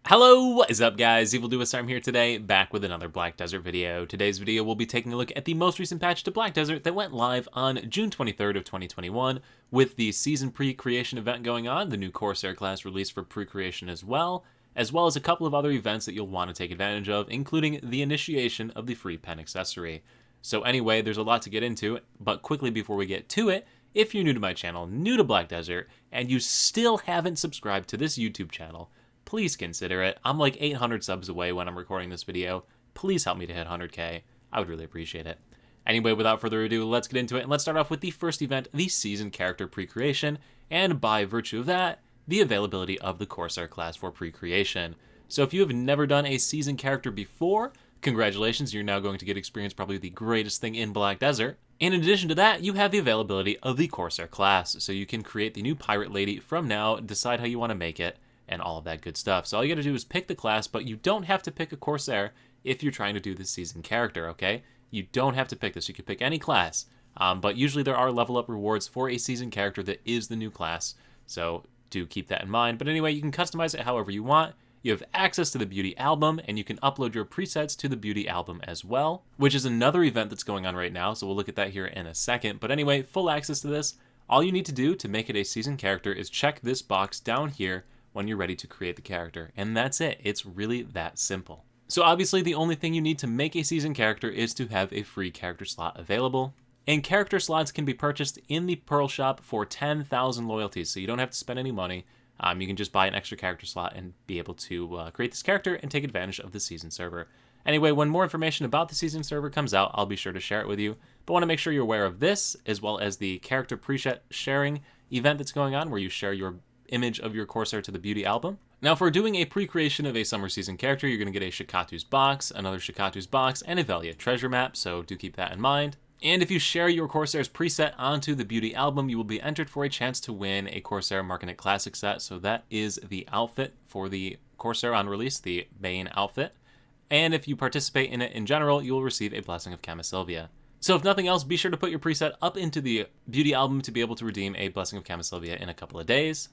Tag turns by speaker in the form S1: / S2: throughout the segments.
S1: Hello, what is up guys? EvilDuoStorm here today, back with another Black Desert video. Today's video we'll be taking a look at the most recent patch to Black Desert that went live on June 23rd of 2021, with the season pre-creation event going on, the new Corsair class released for pre-creation as well as a couple of other events that you'll want to take advantage of, including the initiation of the free pen accessory. So anyway, there's a lot to get into, but quickly before we get to it, if you're new to my channel, new to Black Desert, and you still haven't subscribed to this YouTube channel, please consider it. I'm like 800 subs away when I'm recording this video. Please help me to hit 100k. I would really appreciate it. Anyway, without further ado, let's get into it, and let's start off with the first event, the season character pre-creation, and by virtue of that, the availability of the Corsair class for pre-creation. So if you have never done a season character before, congratulations, you're now going to get experience probably the greatest thing in Black Desert. In addition to that, you have the availability of the Corsair class, so you can create the new pirate lady from now, decide how you want to make it, and all of that good stuff. So all you gotta do is pick the class, but you don't have to pick a Corsair if you're trying to do this season character, okay? You don't have to pick this, you can pick any class, but usually there are level up rewards for a season character that is the new class, so do keep that in mind. But anyway, you can customize it however you want. You have access to the beauty album, and you can upload your presets to the beauty album as well, which is another event that's going on right now, so we'll look at that here in a second. But anyway, full access to this. All you need to do to make it a season character is check this box down here when you're ready to create the character, and that's it. It's really that simple. So obviously the only thing you need to make a season character is to have a free character slot available, and character slots can be purchased in the Pearl Shop for 10,000 loyalties, so you don't have to spend any money. You can just buy an extra character slot and be able to create this character and take advantage of the season server. Anyway, when more information about the season server comes out, I'll be sure to share it with you, but want to make sure you're aware of this, as well as the character preset sharing event that's going on, where you share your image of your Corsair to the beauty album. Now, for doing a pre-creation of a summer season character, you're going to get a Shikatu's box, another Shikatu's box, and a Velia treasure map, so do keep that in mind. And if you share your Corsair's preset onto the beauty album, you will be entered for a chance to win a Corsair Martinet Classic set, so that is the outfit for the Corsair on release, the main outfit. And if you participate in it in general, you will receive a Blessing of Camisylvia. So if nothing else, be sure to put your preset up into the beauty album to be able to redeem a Blessing of Camisylvia in a couple of days.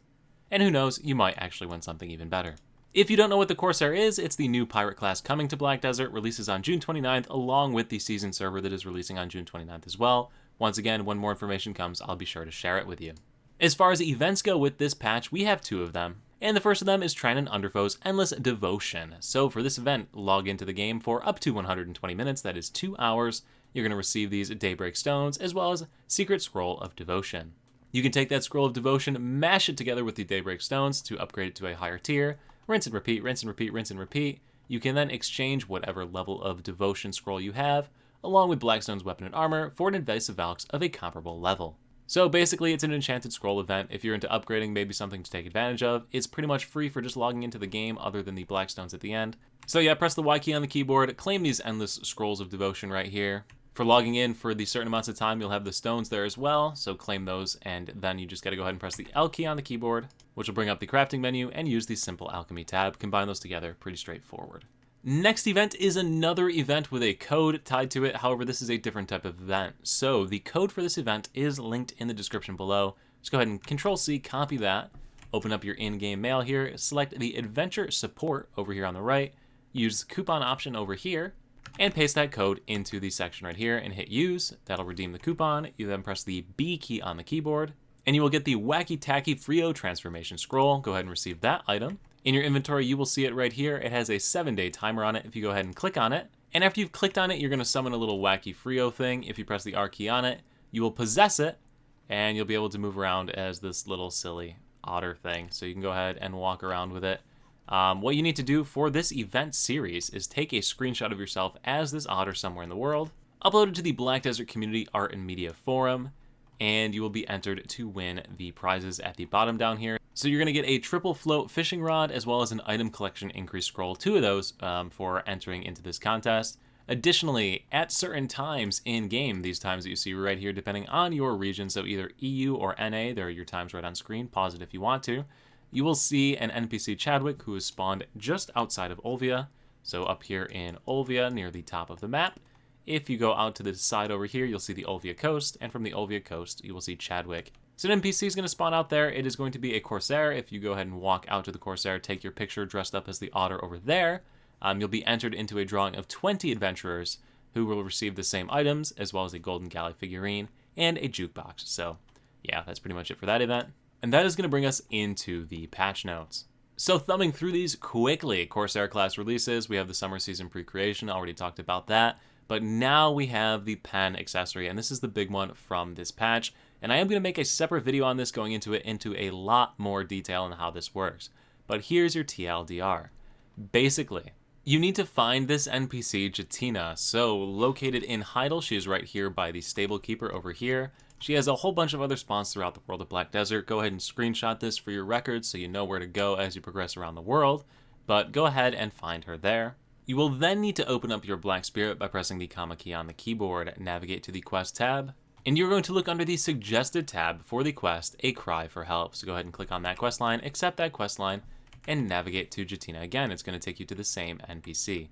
S1: And who knows, you might actually win something even better. If you don't know what the Corsair is, it's the new pirate class coming to Black Desert, releases on June 29th, along with the season server that is releasing on June 29th as well. Once again, when more information comes, I'll be sure to share it with you. As far as events go with this patch, we have two of them. And the first of them is Tranon Underfoe's Endless Devotion. So for this event, log into the game for up to 120 minutes, that is 2 hours. You're going to receive these Daybreak Stones, as well as Secret Scroll of Devotion. You can take that Scroll of Devotion, mash it together with the Daybreak Stones to upgrade it to a higher tier, rinse and repeat, rinse and repeat, rinse and repeat. You can then exchange whatever level of Devotion Scroll you have, along with Blackstone's weapon and armor, for an Invasive Valks of a comparable level. So basically, it's an Enchanted Scroll event. If you're into upgrading, maybe something to take advantage of. It's pretty much free for just logging into the game, other than the Blackstones at the end. So yeah, press the Y key on the keyboard, claim these Endless Scrolls of Devotion right here. For logging in for the certain amounts of time, you'll have the stones there as well, so claim those, and then you just gotta go ahead and press the L key on the keyboard, which will bring up the crafting menu, and use the Simple Alchemy tab. Combine those together, pretty straightforward. Next event is another event with a code tied to it, however this is a different type of event. So the code for this event is linked in the description below. Just go ahead and Control-C, copy that, open up your in-game mail here, select the Adventure Support over here on the right, use the coupon option over here, and paste that code into the section right here and hit use. That'll redeem the coupon. You then press the B key on the keyboard, and you will get the Wacky Tacky Frio Transformation Scroll. Go ahead and receive that item. In your inventory, you will see it right here. It has a 7-day timer on it if you go ahead and click on it. And after you've clicked on it, you're going to summon a little Wacky Frio thing. If you press the R key on it, you will possess it, and you'll be able to move around as this little silly otter thing. So you can go ahead and walk around with it. What you need to do for this event series is take a screenshot of yourself as this otter somewhere in the world, upload it to the Black Desert Community Art and Media Forum, and you will be entered to win the prizes at the bottom down here. So you're going to get a triple float fishing rod, as well as an item collection increase scroll, 2 of those for entering into this contest. Additionally, at certain times in game, these times that you see right here, depending on your region, so either EU or NA, there are your times right on screen, pause it if you want to, you will see an NPC Chadwick who is spawned just outside of Olvia, so up here in Olvia near the top of the map. If you go out to the side over here, you'll see the Olvia coast, and from the Olvia coast, you will see Chadwick So an NPC is going to spawn out there. It is going to be a Corsair. If you go ahead and walk out to the Corsair, take your picture dressed up as the otter over there, you'll be entered into a drawing of 20 adventurers who will receive the same items, as well as a golden galley figurine and a jukebox. So yeah, that's pretty much it for that event. And that is going to bring us into the patch notes. So thumbing through these quickly, Corsair class releases, we have the summer season pre-creation, already talked about that. But now we have the pen accessory, and this is the big one from this patch. And I am going to make a separate video on this, going into a lot more detail on how this works. But here's your TLDR. Basically, you need to find this NPC, Jatina. So located in Heidel, she is right here by the stable keeper over here. She has a whole bunch of other spawns throughout the world of Black Desert. Go ahead and screenshot this for your records so you know where to go as you progress around the world. But go ahead and find her there. You will then need to open up your Black Spirit by pressing the comma key on the keyboard, navigate to the quest tab, and you're going to look under the suggested tab for the quest, A Cry for Help. So go ahead and click on that quest line, accept that quest line, and navigate to Jatina again. It's going to take you to the same NPC.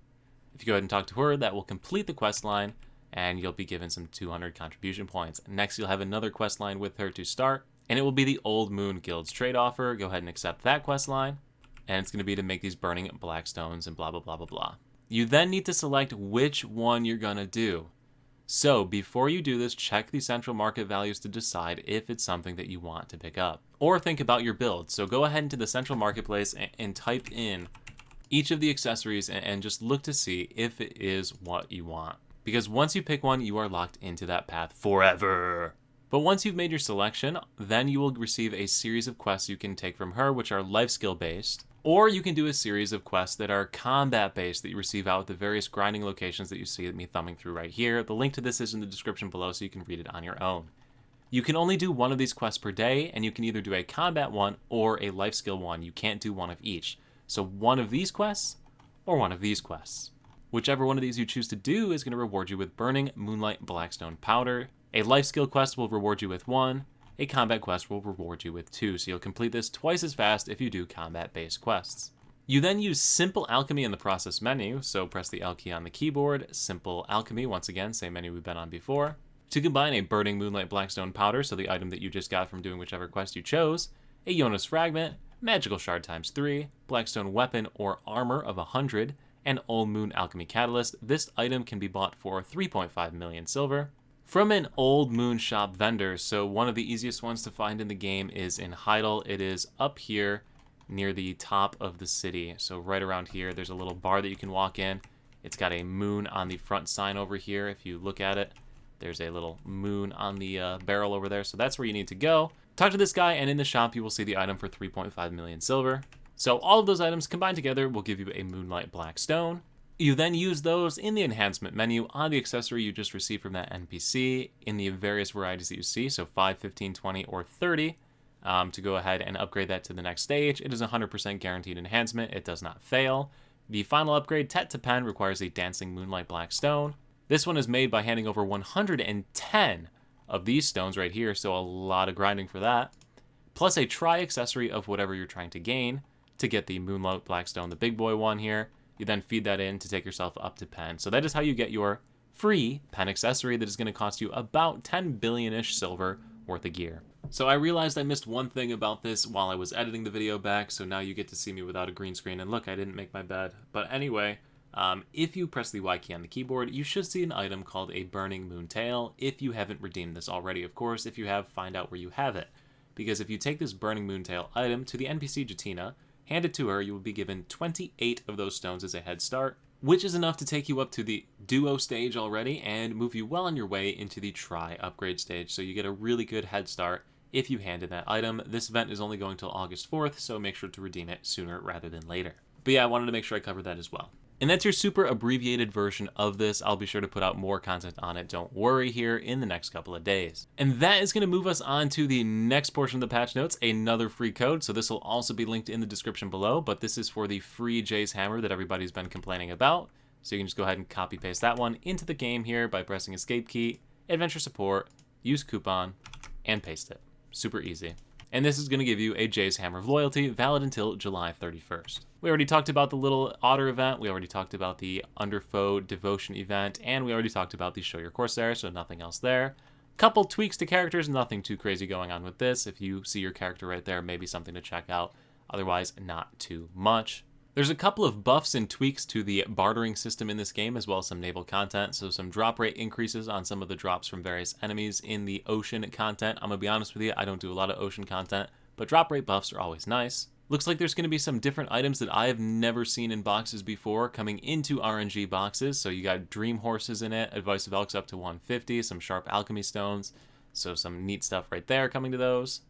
S1: If you go ahead and talk to her, that will complete the quest line, and you'll be given some 200 contribution points. Next, you'll have another quest line with her to start, and it will be the Old Moon Guild's trade offer. Go ahead and accept that quest line, and it's going to be to make these burning black stones and blah, blah, blah, blah, blah. You then need to select which one you're going to do. So before you do this, check the central market values to decide if it's something that you want to pick up. Or think about your build. So go ahead into the central marketplace and type in each of the accessories and just look to see if it is what you want. Because once you pick one, you are locked into that path forever. But once you've made your selection, then you will receive a series of quests you can take from her, which are life skill based. Or you can do a series of quests that are combat based that you receive out at the various grinding locations that you see me thumbing through right here. The link to this is in the description below so you can read it on your own. You can only do one of these quests per day, and you can either do a combat one or a life skill one. You can't do one of each. So one of these quests or one of these quests. Whichever one of these you choose to do is going to reward you with Burning Moonlight Blackstone Powder. A life skill quest will reward you with 1. A combat quest will reward you with 2, so you'll complete this twice as fast if you do combat-based quests. You then use Simple Alchemy in the process menu, so press the L key on the keyboard, Simple Alchemy, once again, same menu we've been on before, to combine a Burning Moonlight Blackstone Powder, so the item that you just got from doing whichever quest you chose, a Jonas Fragment, Magical Shard times 3, Blackstone Weapon or Armor of 100, and Old Moon Alchemy Catalyst. This item can be bought for 3.5 million silver. From an Old Moon shop vendor, so one of the easiest ones to find in the game is in Heidel. It is up here near the top of the city. So right around here, there's a little bar that you can walk in. It's got a moon on the front sign over here. If you look at it, there's a little moon on the barrel over there. So that's where you need to go. Talk to this guy, and in the shop, you will see the item for 3.5 million silver. So all of those items combined together will give you a Moonlight Black Stone. You then use those in the enhancement menu on the accessory you just received from that NPC in the various varieties that you see, so 5, 15, 20, or 30, to go ahead and upgrade that to the next stage. It is 100% guaranteed enhancement. It does not fail. The final upgrade, Tet to Pen, requires a Dancing Moonlight Black Stone. This one is made by handing over 110 of these stones right here, so a lot of grinding for that, plus a try accessory of whatever you're trying to gain to get the Moonlight Black Stone, the big boy one here. You then feed that in to take yourself up to pen. So that is how you get your free pen accessory that is going to cost you about 10 billion-ish silver worth of gear. So I realized I missed one thing about this while I was editing the video back, so now you get to see me without a green screen. And look, I didn't make my bed. But anyway, if you press the Y key on the keyboard, you should see an item called a Burning Moon Tail. If you haven't redeemed this already, of course. If you have, find out where you have it. Because if you take this Burning Moon Tail item to the NPC Jatina, hand it to her, you will be given 28 of those stones as a head start, which is enough to take you up to the duo stage already and move you well on your way into the try upgrade stage. So you get a really good head start if you hand in that item. This event is only going till August 4th, so make sure to redeem it sooner rather than later. But yeah, I wanted to make sure I covered that as well. And that's your super abbreviated version of this. I'll be sure to put out more content on it, don't worry, here in the next couple of days. And that is going to move us on to the next portion of the patch notes, another free code. So this will also be linked in the description below, but this is for the free Jay's Hammer that everybody's been complaining about. So you can just go ahead and copy paste that one into the game here by pressing escape key, adventure support, use coupon, and paste it. Super easy. And this is going to give you a Jay's Hammer of Loyalty, valid until July 31st. We already talked about the little otter event, we already talked about the Underfoe Devotion event, and we already talked about the Show Your Corsair, so nothing else there. Couple tweaks to characters, nothing too crazy going on with this. If you see your character right there, maybe something to check out. Otherwise, not too much. There's a couple of buffs and tweaks to the bartering system in this game, as well as some naval content, so some drop rate increases on some of the drops from various enemies in the ocean content. I'm gonna be honest with you, I don't do a lot of ocean content, but drop rate buffs are always nice. Looks like there's going to be some different items that I have never seen in boxes before coming into RNG boxes. So you got Dream Horses in it, Advice of Elks up to 150, some Sharp Alchemy Stones, so some neat stuff right there coming to those.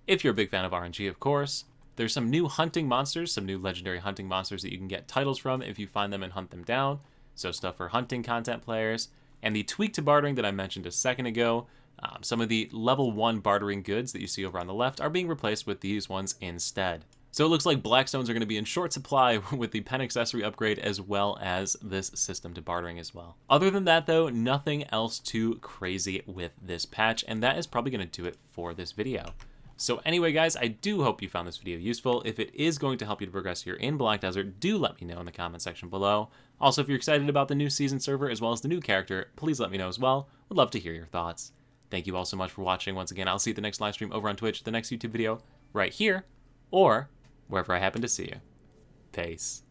S1: If you're a big fan of RNG, of course. There's some new hunting monsters, some new legendary hunting monsters that you can get titles from if you find them and hunt them down. So stuff for hunting content players. And the tweak to bartering that I mentioned a second ago, some of the level 1 bartering goods that you see over on the left are being replaced with these ones instead. So it looks like Blackstones are going to be in short supply with the pen accessory upgrade as well as this system to bartering as well. Other than that though, nothing else too crazy with this patch, and that is probably going to do it for this video. So anyway guys, I do hope you found this video useful. If it is going to help you to progress here in Black Desert, do let me know in the comment section below. Also, if you're excited about the new season server as well as the new character, please let me know as well. Would love to hear your thoughts. Thank you all so much for watching. Once again, I'll see you at the next live stream over on Twitch, the next YouTube video right here, or wherever I happen to see you. Peace.